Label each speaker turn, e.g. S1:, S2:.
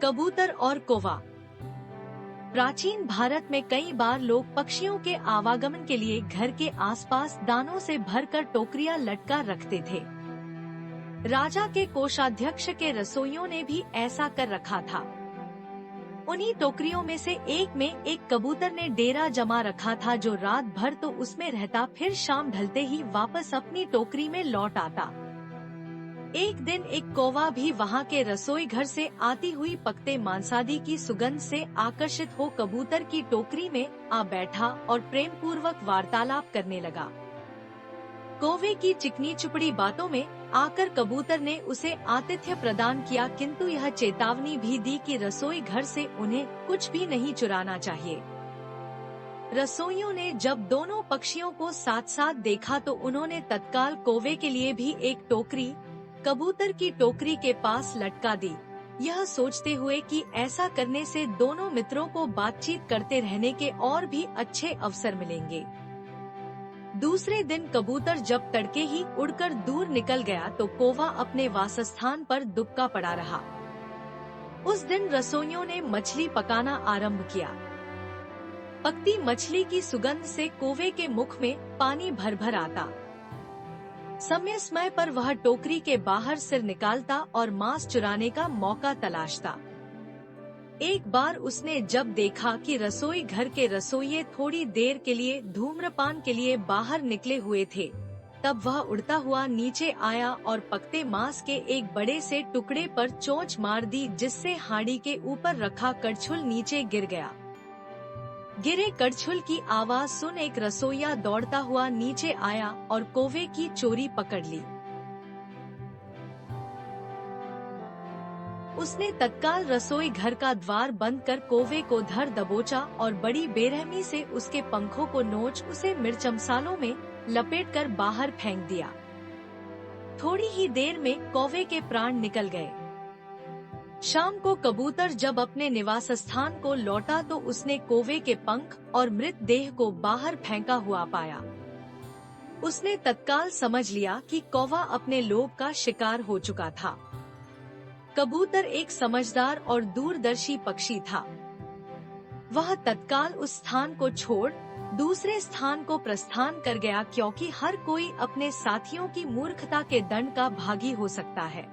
S1: कबूतर और कौवा। प्राचीन भारत में कई बार लोग पक्षियों के आवागमन के लिए घर के आसपास दानों से भरकर टोकरियां लटका रखते थे। राजा के कोषाध्यक्ष के रसोइयों ने भी ऐसा कर रखा था। उन्हीं टोकरियों में से एक में एक कबूतर ने डेरा जमा रखा था, जो रात भर तो उसमें रहता, फिर शाम ढलते ही वापस अपनी टोकरी में लौट आता। एक दिन एक कौवा भी वहाँ के रसोई घर से आती हुई पकते मांसादी की सुगंध से आकर्षित हो कबूतर की टोकरी में आ बैठा और प्रेम पूर्वक वार्तालाप करने लगा। कौवे की चिकनी चुपड़ी बातों में आकर कबूतर ने उसे आतिथ्य प्रदान किया, किंतु यह चेतावनी भी दी कि रसोई घर से उन्हें कुछ भी नहीं चुराना चाहिए। रसोइयों ने जब दोनों पक्षियों को साथ साथ देखा तो उन्होंने तत्काल कौवे के लिए भी एक टोकरी कबूतर की टोकरी के पास लटका दी, यह सोचते हुए कि ऐसा करने से दोनों मित्रों को बातचीत करते रहने के और भी अच्छे अवसर मिलेंगे। दूसरे दिन कबूतर जब तड़के ही उड़कर दूर निकल गया तो कौवा अपने वासस्थान पर दुबका पड़ा रहा। उस दिन रसोइयों ने मछली पकाना आरंभ किया। पकती मछली की सुगंध से कौवे के मुख में पानी भर भर आता। समय समय पर वह टोकरी के बाहर सिर निकालता और मांस चुराने का मौका तलाशता। एक बार उसने जब देखा कि रसोई घर के रसोइये थोड़ी देर के लिए धूम्रपान के लिए बाहर निकले हुए थे, तब वह उड़ता हुआ नीचे आया और पकते मांस के एक बड़े से टुकड़े पर चोंच मार दी, जिससे हांडी के ऊपर रखा कड़छुल नीचे गिर गया। गिरे कड़छुल की आवाज सुन एक रसोइया दौड़ता हुआ नीचे आया और कौवे की चोरी पकड़ ली। उसने तत्काल रसोई घर का द्वार बंद कर कौवे को धर दबोचा और बड़ी बेरहमी से उसके पंखों को नोच उसे मिर्च मसालों में लपेटकर बाहर फेंक दिया। थोड़ी ही देर में कौवे के प्राण निकल गए। शाम को कबूतर जब अपने निवास स्थान को लौटा तो उसने कौवे के पंख और मृत देह को बाहर फेंका हुआ पाया। उसने तत्काल समझ लिया कि कौवा अपने लोभ का शिकार हो चुका था। कबूतर एक समझदार और दूरदर्शी पक्षी था। वह तत्काल उस स्थान को छोड़ दूसरे स्थान को प्रस्थान कर गया, क्योंकि हर कोई अपने साथियों की मूर्खता के दंड का भागी हो सकता है।